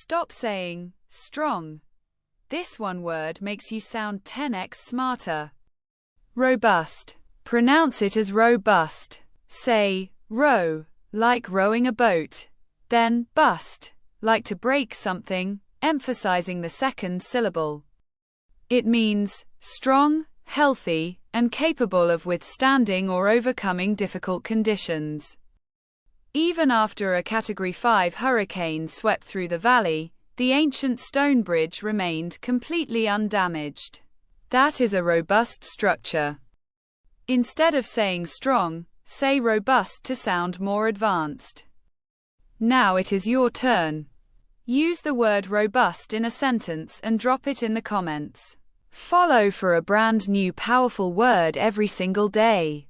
Stop saying strong. This one word makes you sound 10x smarter. Robust. Pronounce it as robust. Say row, like rowing a boat. Then bust, like to break something, emphasizing the second syllable. It means strong, healthy, and capable of withstanding or overcoming difficult conditions. Even after a Category 5 hurricane swept through the valley, the ancient stone bridge remained completely undamaged. That is a robust structure. Instead of saying strong, say robust to sound more advanced. Now it is your turn. Use the word robust in a sentence and drop it in the comments. Follow for a brand new powerful word every single day.